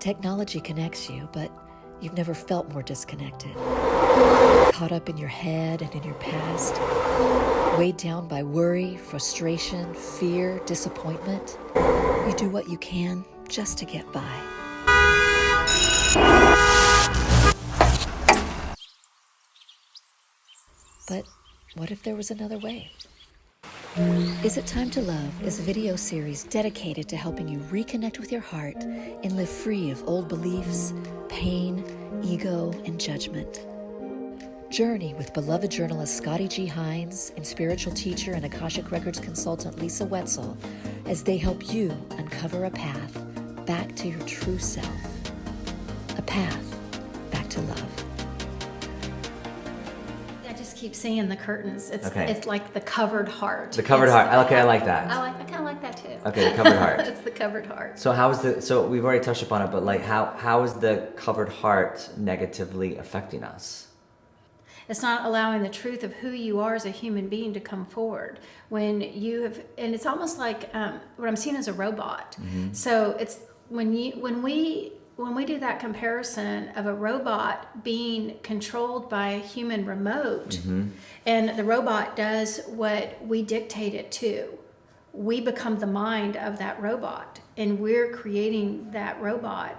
Technology connects you, but you've never felt more disconnected. Caught up in your head and in your past, weighed down by worry, frustration, fear, disappointment. You do what you can just to get by. But what if there was another way? Is It Time to Love is a video series dedicated to helping you reconnect with your heart and live free of old beliefs, pain, ego, and judgment. Journey with beloved journalist Scotty G. Hines and spiritual teacher and Akashic Records consultant Lisa Wetzel as they help you uncover a path back to your true self. A path back to love. Keep seeing the curtains. It's okay. It's like the covered heart. The covered heart. Okay, I like that. I kind of like that too. Okay, the covered heart. It's the covered heart. So we've already touched upon it, but like how is the covered heart negatively affecting us? It's not allowing the truth of who you are as a human being to come forward. When you have, and it's almost like what I'm seeing as a robot. Mm-hmm. So it's when we do that comparison of a robot being controlled by a human remote, mm-hmm. and the robot does what we dictate it to, we become the mind of that robot, and we're creating that robot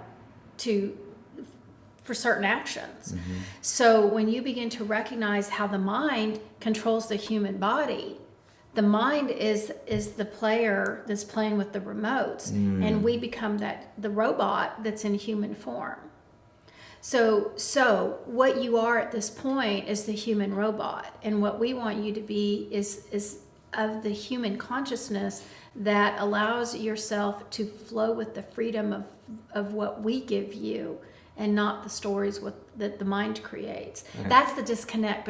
for certain actions. Mm-hmm. So when you begin to recognize how the mind controls the human body, the mind is the player that's playing with the remotes, and we become the robot that's in human form. So what you are at this point is the human robot, and what we want you to be is of the human consciousness that allows yourself to flow with the freedom of what we give you, and not the stories that the mind creates. Okay. That's the disconnect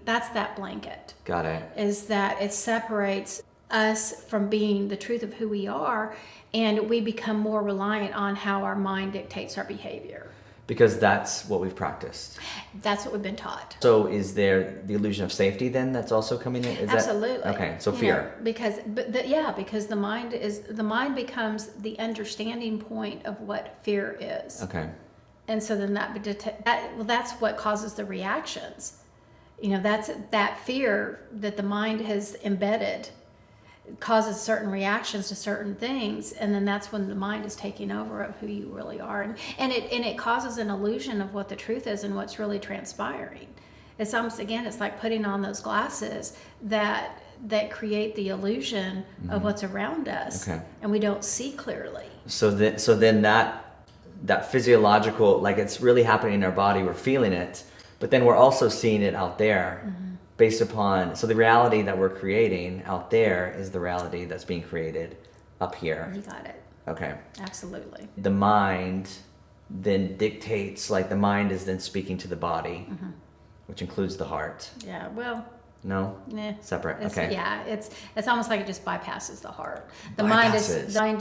that's that blanket. Got it. Is that it separates us from being the truth of who we are, and we become more reliant on how our mind dictates our behavior. Because that's what we've practiced. That's what we've been taught. So is there the illusion of safety then that's also coming in? Absolutely. Okay, so fear. Because the mind becomes the understanding point of what fear is. Okay. And so then that's what causes the reactions. That's that fear that the mind has embedded causes certain reactions to certain things, and then that's when the mind is taking over of who you really are, and it causes an illusion of what the truth is and what's really transpiring. It's almost, again, it's like putting on those glasses that create the illusion of what's around us, and we don't see clearly. So then that physiological, like it's really happening in our body, we're feeling it, but then we're also seeing it out there based upon, so the reality that we're creating out there is the reality that's being created up here. You got it. Okay. Absolutely. The mind then dictates, like the mind is then speaking to the body, which includes the heart. Yeah, well. No? Nah. Separate. Okay. Yeah, it's almost like it just bypasses the heart. The mind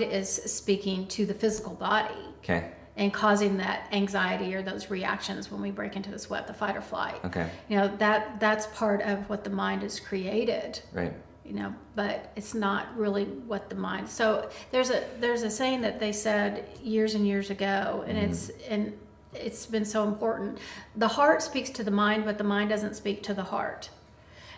is speaking to the physical body. Okay. And causing that anxiety or those reactions when we break into the sweat, the fight or flight. Okay. That's part of what the mind has created. Right. But it's not really what the mind. So there's a saying that they said years and years ago, and it's been so important. The heart speaks to the mind, but the mind doesn't speak to the heart.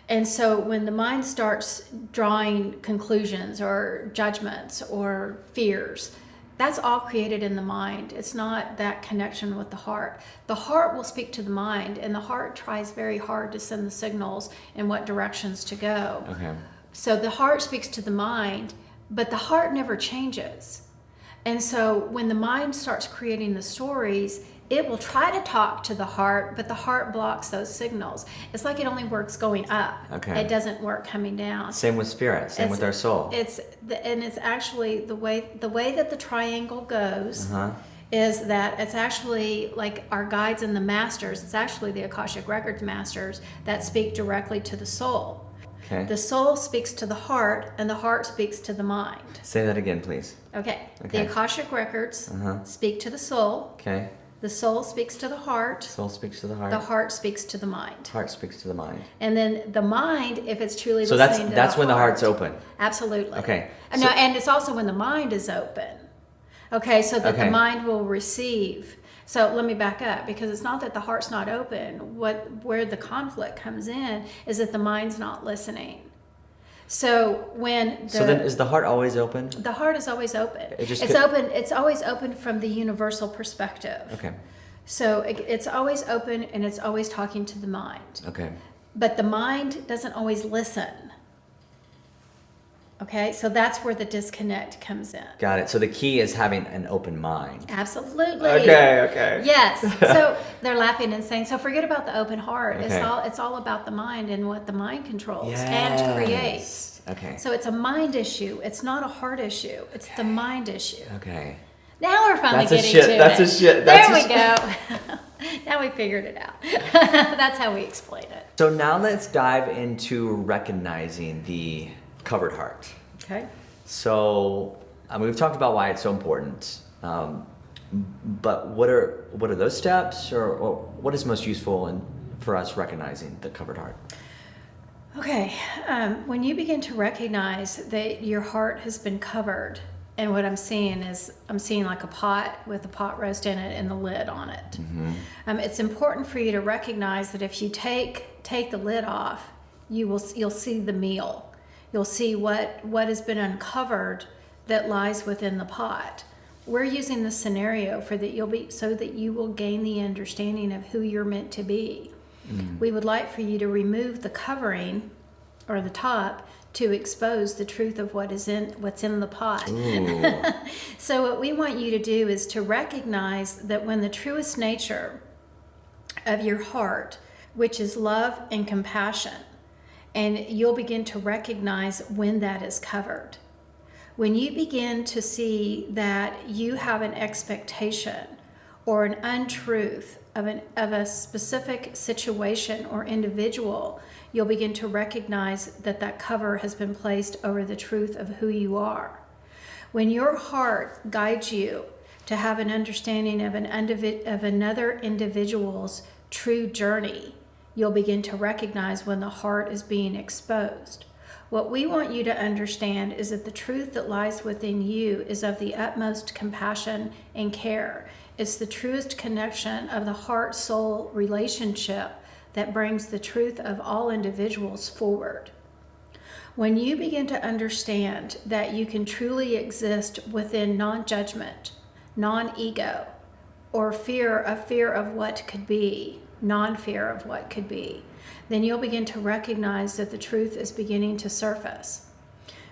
And so when the mind starts drawing conclusions or judgments or fears, that's all created in the mind. It's not that connection with the heart. The heart will speak to the mind, and the heart tries very hard to send the signals in what directions to go. Okay. So the heart speaks to the mind, but the heart never changes. And so when the mind starts creating the stories, it will try to talk to the heart, but the heart blocks those signals. It's like it only works going up. Okay. It doesn't work coming down. Same with spirit, same with our soul. It's actually the way that the triangle goes is that it's actually like our guides and the masters. It's actually the Akashic Records masters that speak directly to the soul. Okay. The soul speaks to the heart, and the heart speaks to the mind. Say that again, please. Okay. The Akashic Records speak to the soul. Okay. The soul speaks to the heart. Soul speaks to the heart. The heart speaks to the mind. Heart speaks to the mind. And then the mind, if it's truly so listening to that's the when heart, the heart's open. Absolutely. Okay. No, and it's also when the mind is open. Okay, so that Okay. the mind will receive. So let me back up, because it's not that the heart's not open. Where the conflict comes in is that the mind's not listening. So So then is the heart always open? the heart is always open. It's Open. It's always open from the universal perspective. Okay. So it's always open, and it's always talking to the mind. Okay. But the mind doesn't always listen. Okay, so that's where the disconnect comes in. Got it. So the key is having an open mind. Absolutely. Okay. Yes. So they're laughing and saying, so forget about the open heart. Okay. It's all about the mind and what the mind controls Yes. and creates. Okay. So it's a mind issue. It's not a heart issue. It's the mind issue. Okay. Now we're finally That's a getting shit. to That's it. a shit. There That's we go. Now we figured it out. That's how we explain it. So now let's dive into recognizing the covered heart. Okay. So we've talked about why it's so important, but what are those steps, or what is most useful for us recognizing the covered heart? Okay. When you begin to recognize that your heart has been covered, and what I'm seeing like a pot with a pot roast in it and the lid on it. Mm-hmm. It's important for you to recognize that if you take the lid off, you'll see the meal. You'll see what has been uncovered that lies within the pot. We're using this scenario so that you will gain the understanding of who you're meant to be. Mm. We would like for you to remove the covering or the top to expose the truth of what's in the pot. So what we want you to do is to recognize that when the truest nature of your heart, which is love and compassion, and you'll begin to recognize when that is covered. When you begin to see that you have an expectation or an untruth of a specific situation or individual, you'll begin to recognize that cover has been placed over the truth of who you are. When your heart guides you to have an understanding of another individual's true journey, you'll begin to recognize when the heart is being exposed. What we want you to understand is that the truth that lies within you is of the utmost compassion and care. It's the truest connection of the heart-soul relationship that brings the truth of all individuals forward. When you begin to understand that you can truly exist within non-judgment, non-ego, or fear of what could be, non-fear of what could be, then you'll begin to recognize that the truth is beginning to surface.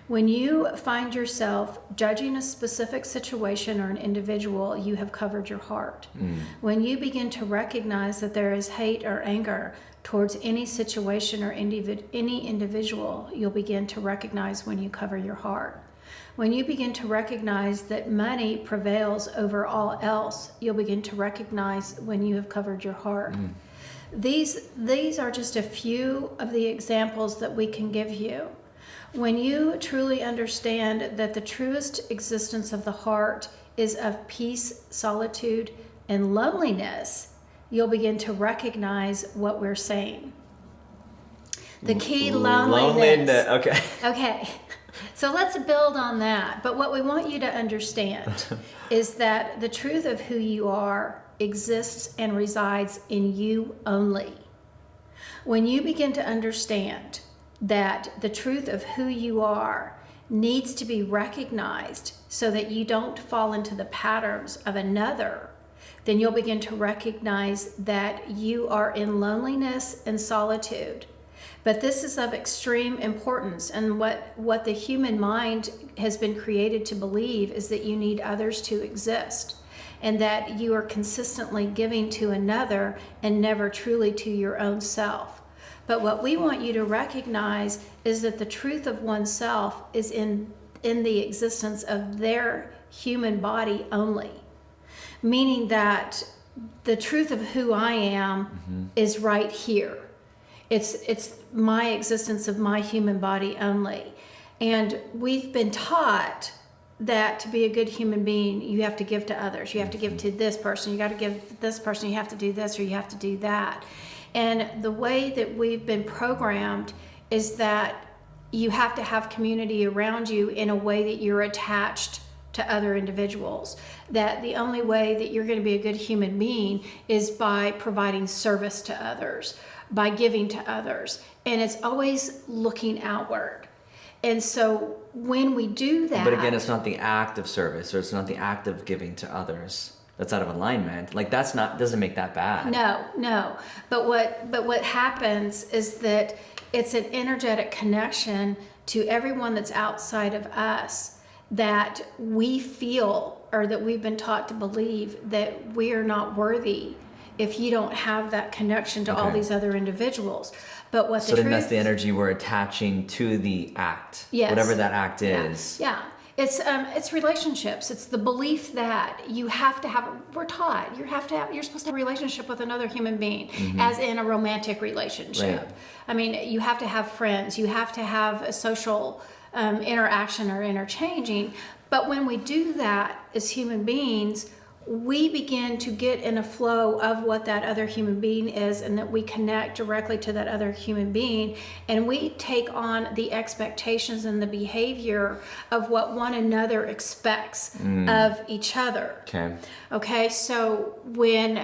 When you find yourself judging a specific situation or an individual, you have covered your heart. When you begin to recognize that there is hate or anger towards any situation or any individual, you'll begin to recognize when you cover your heart. When you begin to recognize that money prevails over all else, you'll begin to recognize when you have covered your heart. These are just a few of the examples that we can give you. When you truly understand that the truest existence of the heart is of peace, solitude, and loneliness, you'll begin to recognize what we're saying. The key, loneliness. Okay. Okay. So let's build on that. But what we want you to understand is that the truth of who you are exists and resides in you only. When you begin to understand that the truth of who you are needs to be recognized so that you don't fall into the patterns of another, then you'll begin to recognize that you are in loneliness and solitude. But this is of extreme importance, and what the human mind has been created to believe is that you need others to exist, and that you are consistently giving to another and never truly to your own self. But what we want you to recognize is that the truth of oneself is in the existence of their human body only, meaning that the truth of who I am is right here. It's my existence of my human body only. And we've been taught that to be a good human being, you have to give to others. You have to give to this person. You got to give this person. You have to do this or you have to do that. And the way that we've been programmed is that you have to have community around you in a way that you're attached to other individuals, that the only way that you're going to be a good human being is by providing service to others, by giving to others. And it's always looking outward. And so when we do that... But again, it's not the act of service, or it's not the act of giving to others that's out of alignment. Like, that's not, doesn't make that bad. No. But what happens is that it's an energetic connection to everyone that's outside of us, that we feel, or that we've been taught to believe, that we are not worthy if you don't have that connection to all these other individuals. But what the truth... So then that's the energy we're attaching to the act. Yes. Whatever that act is. Yeah. It's relationships. It's the belief that you have to have, we're taught, you're supposed to have a relationship with another human being, as in a romantic relationship. Right. I mean, you have to have friends, you have to have a social interaction or interchanging. But when we do that as human beings, we begin to get in a flow of what that other human being is, and that we connect directly to that other human being, and we take on the expectations and the behavior of what one another expects of each other. Okay, so when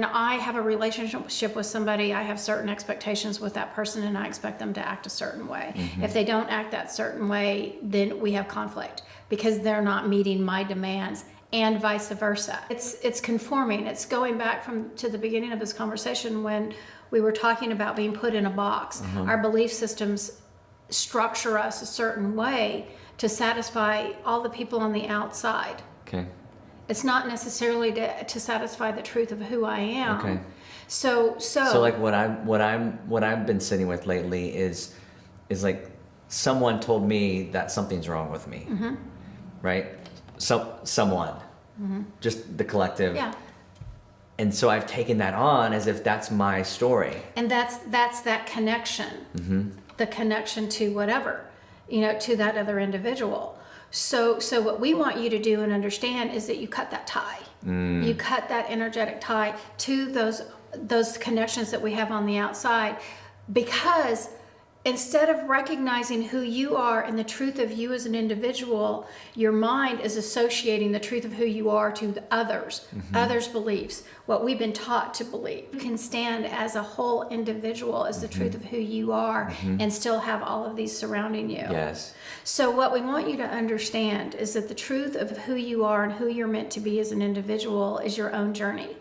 I have a relationship with somebody, I have certain expectations with that person, and I expect them to act a certain way. If they don't act that certain way, then we have conflict, because they're not meeting my demands, and vice versa. It's conforming. It's going back to the beginning of this conversation when we were talking about being put in a box. Our belief systems structure us a certain way to satisfy all the people on the outside. Okay. It's not necessarily to satisfy the truth of who I am. Okay. So like what I've been sitting with lately is like, someone told me that something's wrong with me. Right? Someone, just the collective. Yeah. And so I've taken that on as if that's my story. And that's that connection, the connection to whatever, to that other individual. So what we want you to do and understand is that you cut that tie. You cut that energetic tie to those connections that we have on the outside, because instead of recognizing who you are and the truth of you as an individual, your mind is associating the truth of who you are to the others, others' beliefs, what we've been taught to believe. You can stand as a whole individual as the truth of who you are and still have all of these surrounding you. Yes. So what we want you to understand is that the truth of who you are and who you're meant to be as an individual is your own journey.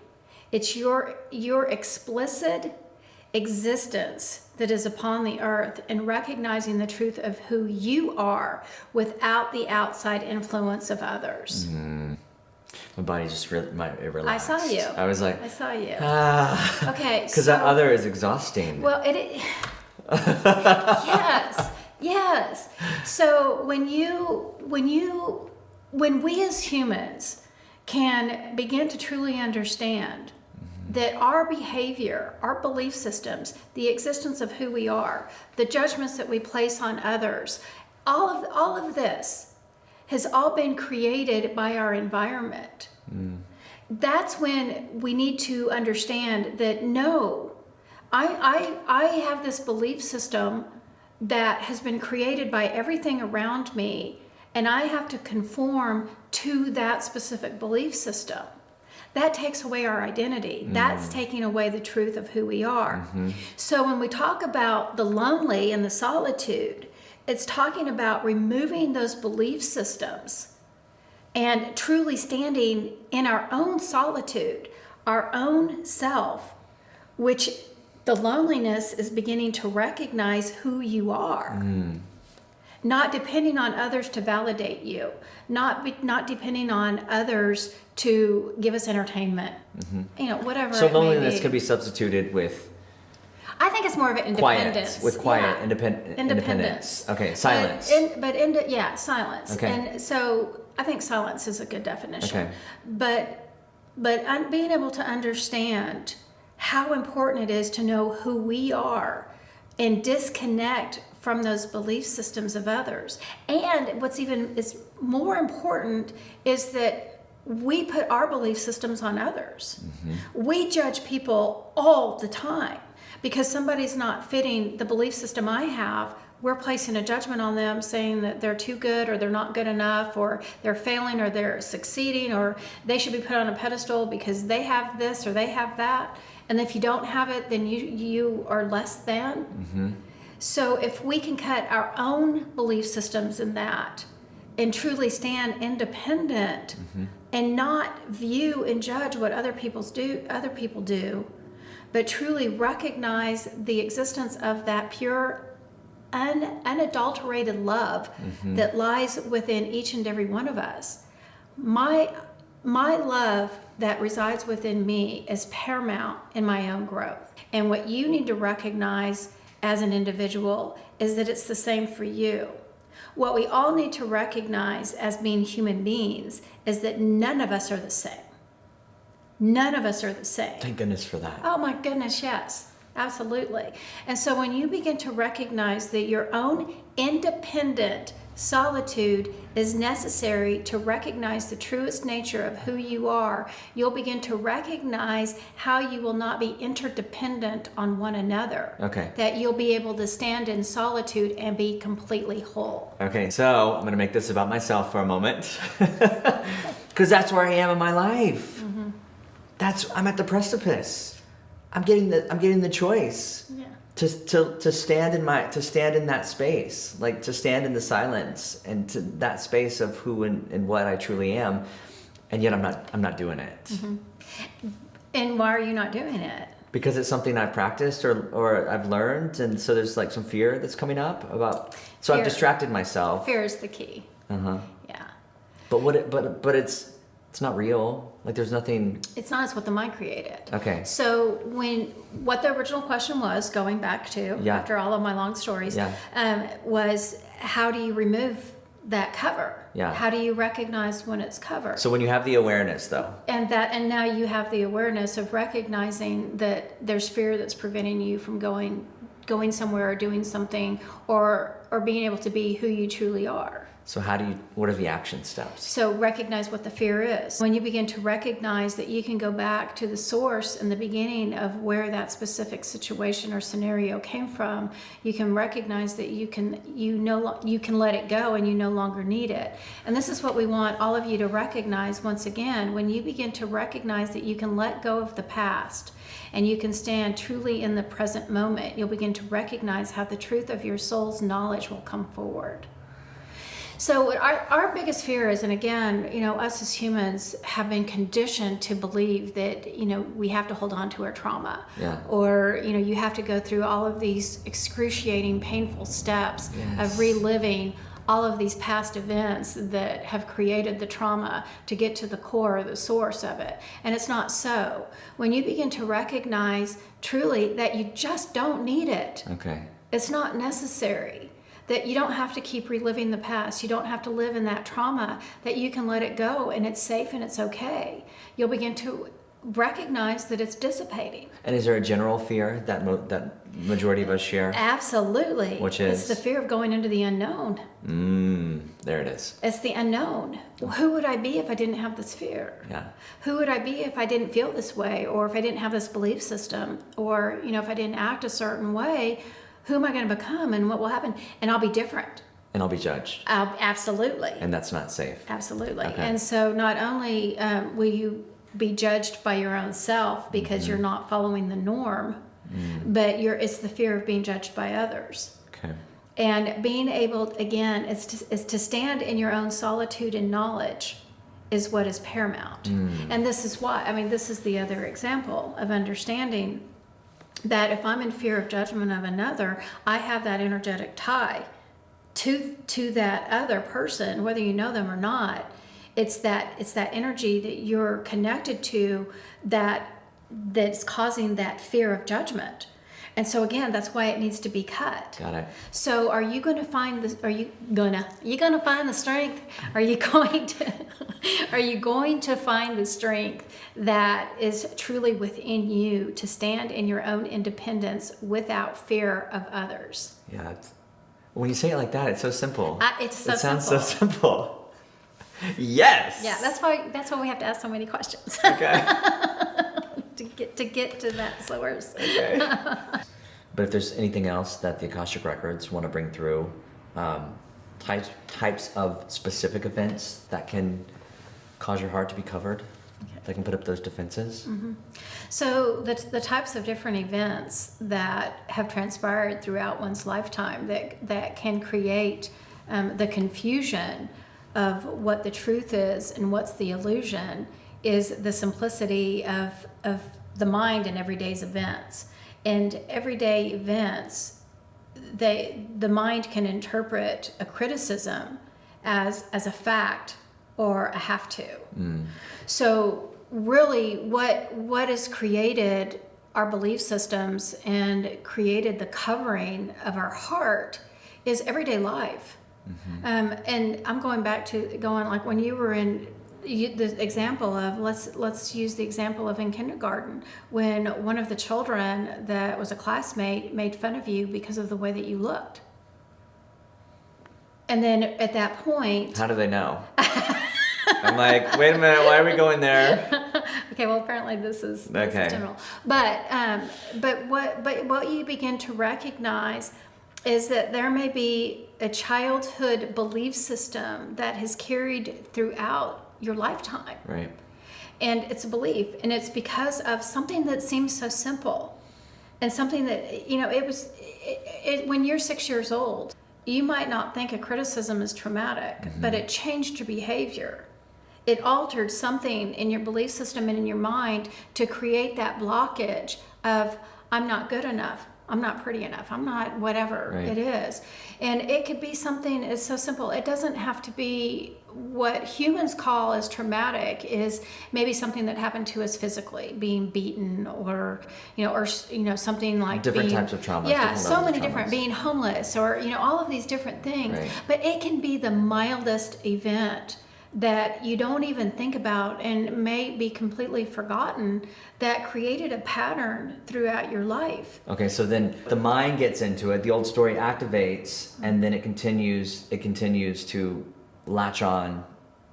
It's your explicit existence that is upon the earth, and recognizing the truth of who you are without the outside influence of others. My body just relaxed. I saw you. I was like, I saw you. Okay. Because that other is exhausting. Well, yes. So when we as humans can begin to truly understand that our behavior, our belief systems, the existence of who we are, the judgments that we place on others, all of this has all been created by our environment. That's when we need to understand that no, I have this belief system that has been created by everything around me, and I have to conform to that specific belief system. That takes away our identity. That's taking away the truth of who we are. So when we talk about the lonely and the solitude, it's talking about removing those belief systems and truly standing in our own solitude, our own self, which the loneliness is beginning to recognize who you are. Not depending on others to validate you, not depending on others to give us entertainment, whatever. So it may loneliness be. could be substituted with I think it's more of an independence. Independence. Okay, silence. Silence. Okay. And so I think silence is a good definition. Okay. But being able to understand how important it is to know who we are and disconnect from those belief systems of others. And what's even is more important is that we put our belief systems on others. We judge people all the time because somebody's not fitting the belief system I have we're placing a judgment on them, saying that they're too good or they're not good enough or they're failing or they're succeeding or they should be put on a pedestal because they have this or they have that. And if you don't have it, then you are less than. Mm-hmm. So if we can cut our own belief systems in that and truly stand independent and not view and judge what other people do, but truly recognize the existence of that pure, unadulterated love that lies within each and every one of us. My love that resides within me is paramount in my own growth. And what you need to recognize as an individual is that it's the same for you. What we all need to recognize as being human beings is that none of us are the same. None of us are the same. Thank goodness for that. Oh my goodness, yes, absolutely. And so when you begin to recognize that your own independent solitude is necessary to recognize the truest nature of who you are, you'll begin to recognize how you will not be interdependent on one another. Okay. That you'll be able to stand in solitude and be completely whole. Okay, so I'm going to make this about myself for a moment. Because that's where I am in my life. I'm at the precipice. I'm getting the choice. Yeah. To stand in that space, like to stand in the silence and to that space of who and what I truly am, and yet I'm not doing it. And why are you not doing it? Because it's something I've practiced or I've learned, and so there's like some fear that's coming up about. So Fear. I've distracted myself. Fear is the key. Yeah. But it's not real. Like there's nothing. It's not. It's what the mind created. Okay. So what the original question was, going back to after all of my long stories, was how do you remove that cover? Yeah. How do you recognize when it's covered? So when you have the awareness, though. And now you have the awareness of recognizing that there's fear that's preventing you from going somewhere or doing something or being able to be who you truly are. So what are the action steps? So recognize what the fear is. When you begin to recognize that you can go back to the source in the beginning of where that specific situation or scenario came from, you can recognize that you can let it go and you no longer need it. And this is what we want all of you to recognize once again. When you begin to recognize that you can let go of the past and you can stand truly in the present moment, you'll begin to recognize how the truth of your soul's knowledge will come forward. So our biggest fear is, and again, us as humans have been conditioned to believe that, we have to hold on to our trauma. Yeah. Or, you have to go through all of these excruciating, painful steps of reliving all of these past events that have created the trauma to get to the core, the source of it. And it's not so. When you begin to recognize truly that you just don't need it. Okay. It's not necessary. That you don't have to keep reliving the past. You don't have to live in that trauma, that you can let it go and it's safe and it's okay. You'll begin to recognize that it's dissipating. And is there a general fear that majority of us share? Absolutely. Which is? It's the fear of going into the unknown. There it is. It's the unknown. Who would I be if I didn't have this fear? Yeah. Who would I be if I didn't feel this way, or if I didn't have this belief system, or if I didn't act a certain way? Who am I going to become and what will happen? And I'll be different. And I'll be judged. Absolutely. And that's not safe. Absolutely. Okay. And so not only will you be judged by your own self because you're not following the norm, but it's the fear of being judged by others. Okay. And being able, again, is to stand in your own solitude and knowledge is what is paramount. And this is why, this is the other example of understanding that if I'm in fear of judgment of another, I have that energetic tie to that other person, whether you know them or not. It's that energy that you're connected to that's causing that fear of judgment. And so again, that's why it needs to be cut. Got it. So are you going to find this? Are you gonna find the strength? Are you going to find the strength that is truly within you to stand in your own independence without fear of others? Yeah. When you say it like that, it's so simple. It sounds so simple. Yes. Yeah, that's why we have to ask so many questions. Okay. to get to that source. Okay. But if there's anything else that the Akashic Records want to bring through, types of specific events that can cause your heart to be covered, that can put up those defenses. So the types of different events that have transpired throughout one's lifetime that can create the confusion of what the truth is and what's the illusion is the simplicity of the mind in everyday's events. And everyday events, the mind can interpret a criticism as a fact or a have to. So really what has created our belief systems and created the covering of our heart is everyday life. And I'm going back to like when you were in the example of, let's use the example of in kindergarten, when one of the children that was a classmate made fun of you because of the way that you looked. And then at that point... How do they know? I'm like, wait a minute, why are we going there? Okay, well, apparently this is Okay. general. But what you begin to recognize is that there may be a childhood belief system that has carried throughout your lifetime. Right. And it's a belief, and it's because of something that seems so simple, and something that, when you're 6 years old, you might not think a criticism is traumatic, but it changed your behavior. It altered something in your belief system and in your mind to create that blockage of, I'm not good enough, I'm not pretty enough, I'm not whatever it is. And it could be something as so simple. It doesn't have to be what humans call as traumatic, is maybe something that happened to us physically, being beaten, or something like Different types of traumas. Yeah, different so levels of many different, traumas. being homeless, or all of these different things. Right. But it can be the mildest event that you don't even think about and may be completely forgotten that created a pattern throughout your life. Okay, so then the mind gets into it, the old story activates, and then it continues to latch on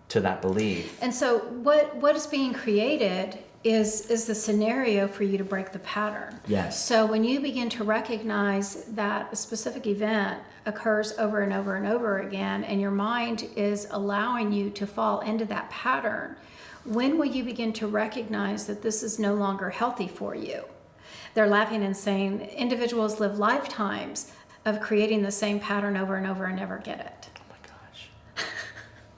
to that belief. And so what is being created is the scenario for you to break the pattern. Yes. So when you begin to recognize that a specific event occurs over and over and over again, and your mind is allowing you to fall into that pattern, when will you begin to recognize that this is no longer healthy for you? They're laughing and saying individuals live lifetimes of creating the same pattern over and over and never get it. Oh my gosh.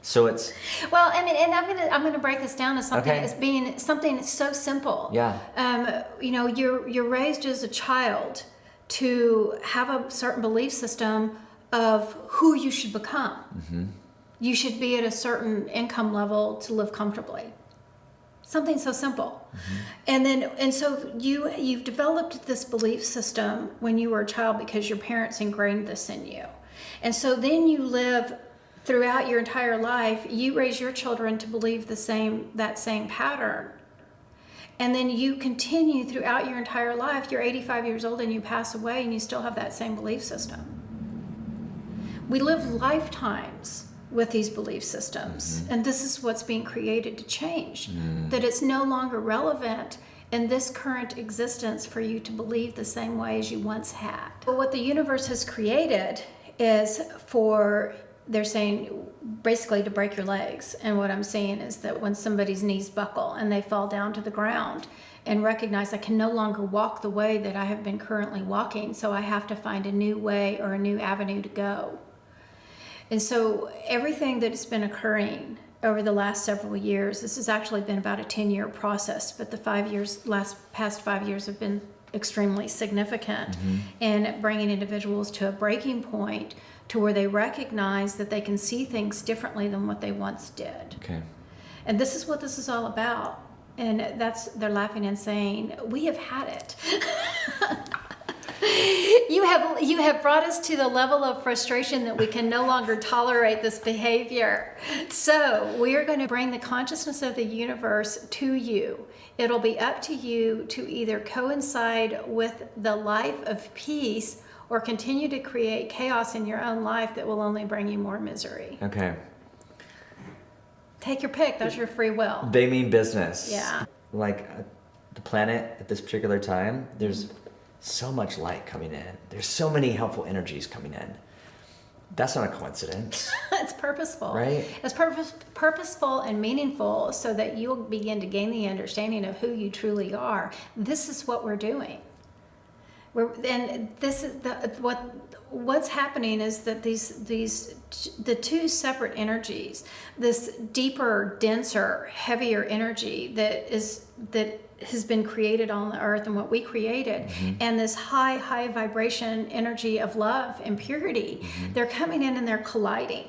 So it's... Well, I mean, and I'm gonna break this down as something Okay. as being something so simple. Yeah. You're raised as a child to have a certain belief system of who you should become. You should be at a certain income level to live comfortably. Something so simple. And so you've developed this belief system when you were a child because your parents ingrained this in you. And so then you live throughout your entire life, you raise your children to believe that same pattern. And then you continue throughout your entire life. You're 85 years old and you pass away and you still have that same belief system. We live lifetimes with these belief systems, and this is what's being created to change. That it's no longer relevant in this current existence for you to believe the same way as you once had. But what the universe has created is they're saying basically to break your legs. And what I'm saying is that when somebody's knees buckle and they fall down to the ground and recognize I can no longer walk the way that I have been currently walking, so I have to find a new way or a new avenue to go. And so everything that has been occurring over the last several years, this has actually been about a 10-year process, but the past 5 years have been extremely significant in bringing individuals to a breaking point to where they recognize that they can see things differently than what they once did. Okay. And this is what this is all about. And they're laughing and saying, we have had it. You have brought us to the level of frustration that we can no longer tolerate this behavior. So we are going to bring the consciousness of the universe to you. It'll be up to you to either coincide with the life of peace or continue to create chaos in your own life that will only bring you more misery. Okay. Take your pick. That's your free will. They mean business. Yeah. Like the planet at this particular time, there's so much light coming in. There's so many helpful energies coming in. That's not a coincidence. It's purposeful. Right. It's purposeful and meaningful so that you'll begin to gain the understanding of who you truly are. This is what we're doing. And this is what's happening is that the two separate energies, this deeper, denser, heavier energy that has been created on the earth and what we created, and this high vibration energy of love and purity, they're coming in and they're colliding.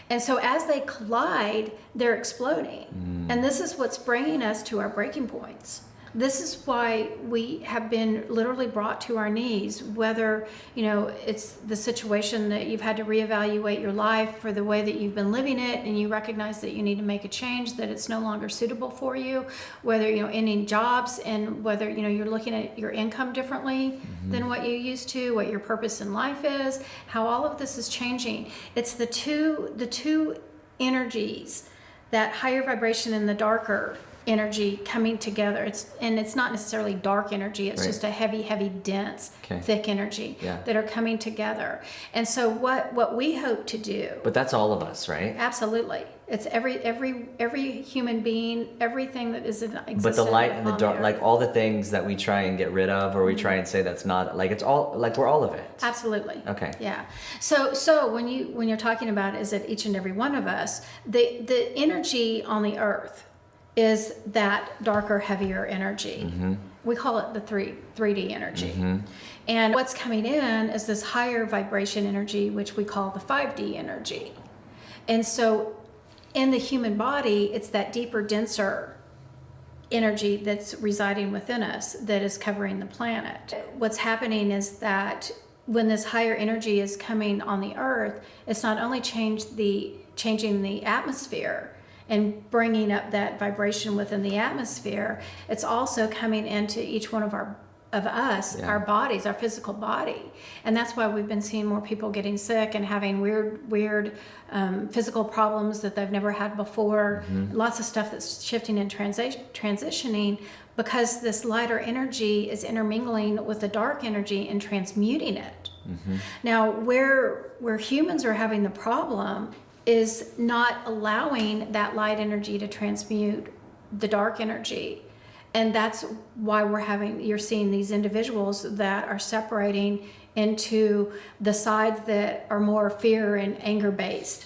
And so as they collide, they're exploding. And this is what's bringing us to our breaking points. This is why we have been literally brought to our knees, whether, it's the situation that you've had to reevaluate your life for the way that you've been living it, and you recognize that you need to make a change, that it's no longer suitable for you, whether, ending jobs, and whether, you're looking at your income differently than what you used to, what your purpose in life is, how all of this is changing. It's the two energies, that higher vibration and the darker energy coming together. It's not necessarily dark energy. It's just a heavy, dense, thick energy that are coming together. And so what we hope to do. But that's all of us, right? Absolutely. It's every human being, everything that is in existence. But the light and the dark, like all the things that we try and get rid of, or we try and say that's not, like it's all, like we're all of it. Absolutely. Okay. Yeah. So when you're talking about is it each and every one of us, the energy on the earth is that darker, heavier energy. We call it the 3D energy. And what's coming in is this higher vibration energy, which we call the 5D energy. And so in the human body, it's that deeper, denser energy that's residing within us that is covering the planet. What's happening is that when this higher energy is coming on the earth, it's not only changing the atmosphere and bringing up that vibration within the atmosphere, it's also coming into each one of us, our bodies, our physical body. And that's why we've been seeing more people getting sick and having weird physical problems that they've never had before. Lots of stuff that's shifting and transitioning, because this lighter energy is intermingling with the dark energy and transmuting it. Now, where humans are having the problem is not allowing that light energy to transmute the dark energy. And that's why you're seeing these individuals that are separating into the sides that are more fear and anger based.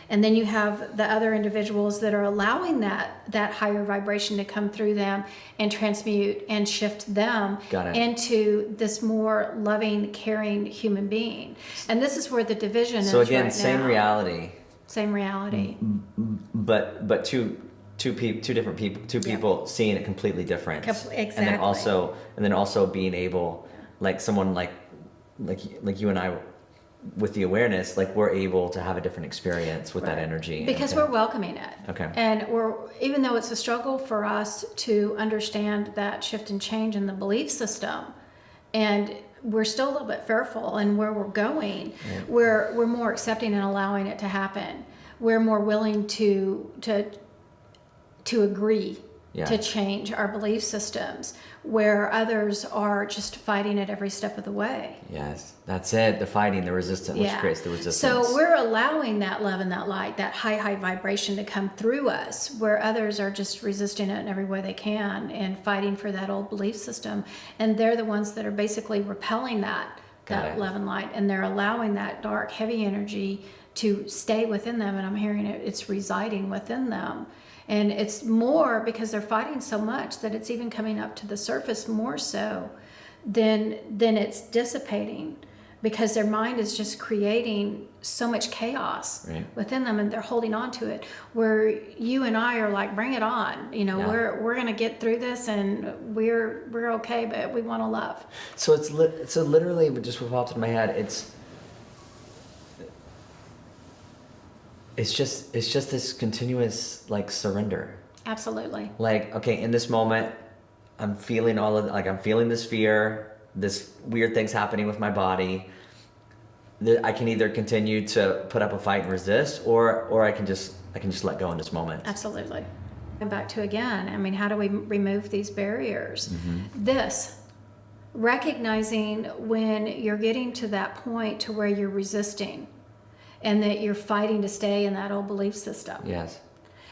And then you have the other individuals that are allowing that higher vibration to come through them and transmute and shift them into this more loving, caring human being. And this is where the division is right now. So again, same reality. Same reality. But two different people, people seeing it completely different. Exactly. And then also being able, like someone like you and I, with the awareness, like we're able to have a different experience with that energy. Because we're welcoming it. Okay. And even though it's a struggle for us to understand that shift and change in the belief system, and we're still a little bit fearful in where we're going, we're more accepting and allowing it to happen. We're more willing to agree to change our belief systems, where others are just fighting it every step of the way. Yes, that's it. The fighting, the resistance, which creates the resistance. So we're allowing that love and that light, that high vibration to come through us, where others are just resisting it in every way they can and fighting for that old belief system. And they're the ones that are basically repelling that love and light, and they're allowing that dark, heavy energy to stay within them. And I'm hearing it's residing within them. And it's more because they're fighting so much that it's even coming up to the surface more so than it's dissipating, because their mind is just creating so much chaos within them, and they're holding on to it. Where you and I are like, bring it on. We're going to get through this, and we're okay, but we want to love. So it's literally just what popped in my head. It's just this continuous like surrender. Absolutely. Like, okay, in this moment, I'm feeling I'm feeling this fear, this weird thing's happening with my body. I can either continue to put up a fight and resist, or I can just let go in this moment. Absolutely. And back to again, how do we remove these barriers? recognizing when you're getting to that point to where you're resisting and that you're fighting to stay in that old belief system. Yes.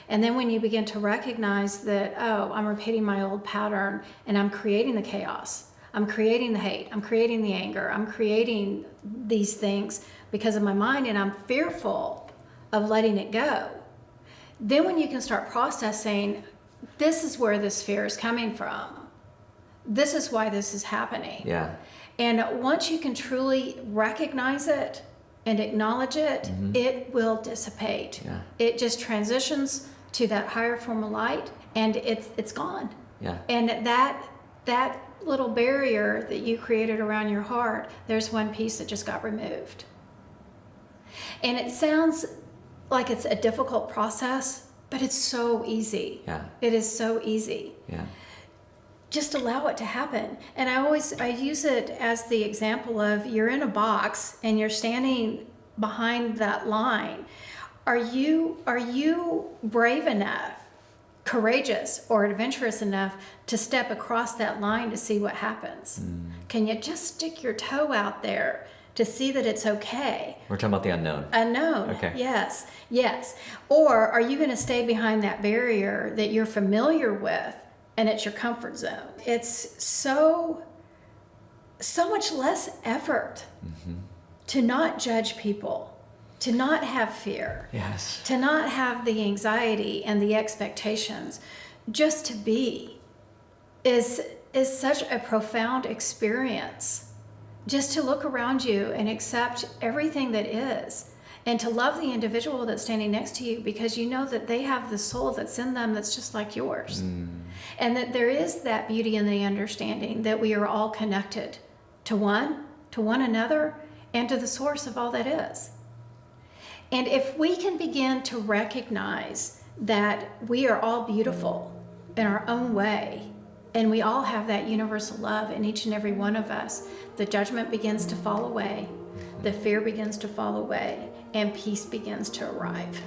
And then when you begin to recognize that, oh, I'm repeating my old pattern and I'm creating the chaos, I'm creating the hate, I'm creating the anger, I'm creating these things because of my mind, and I'm fearful of letting it go. Then when you can start processing, this is where this fear is coming from. This is why this is happening. Yeah. And once you can truly recognize it and acknowledge it, it will dissipate. Yeah. It just transitions to that higher form of light, and it's gone. Yeah. And that little barrier that you created around your heart, there's one piece that just got removed. And it sounds like it's a difficult process, but it's so easy. Yeah. It is so easy. Yeah. Just allow it to happen. And I use it as the example of, you're in a box and you're standing behind that line. Are you brave enough, courageous, or adventurous enough to step across that line to see what happens? Can you just stick your toe out there to see that it's okay? We're talking about the unknown. Unknown. Okay. Yes. Or are you going to stay behind that barrier that you're familiar with and it's your comfort zone? It's so much less effort to not judge people, to not have fear, Yes. to not have the anxiety and the expectations. Just to be is such a profound experience. Just to look around you and accept everything that is, and to love the individual that's standing next to you, because you know that they have the soul that's in them that's just like yours. And that there is that beauty in the understanding that we are all connected to one another, and to the source of all that is. And if we can begin to recognize that we are all beautiful in our own way, and we all have that universal love in each and every one of us, the judgment begins to fall away, the fear begins to fall away, and peace begins to arrive.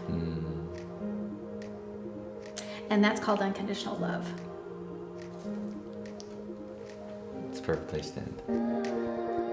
And that's called unconditional love. It's a perfect place to end.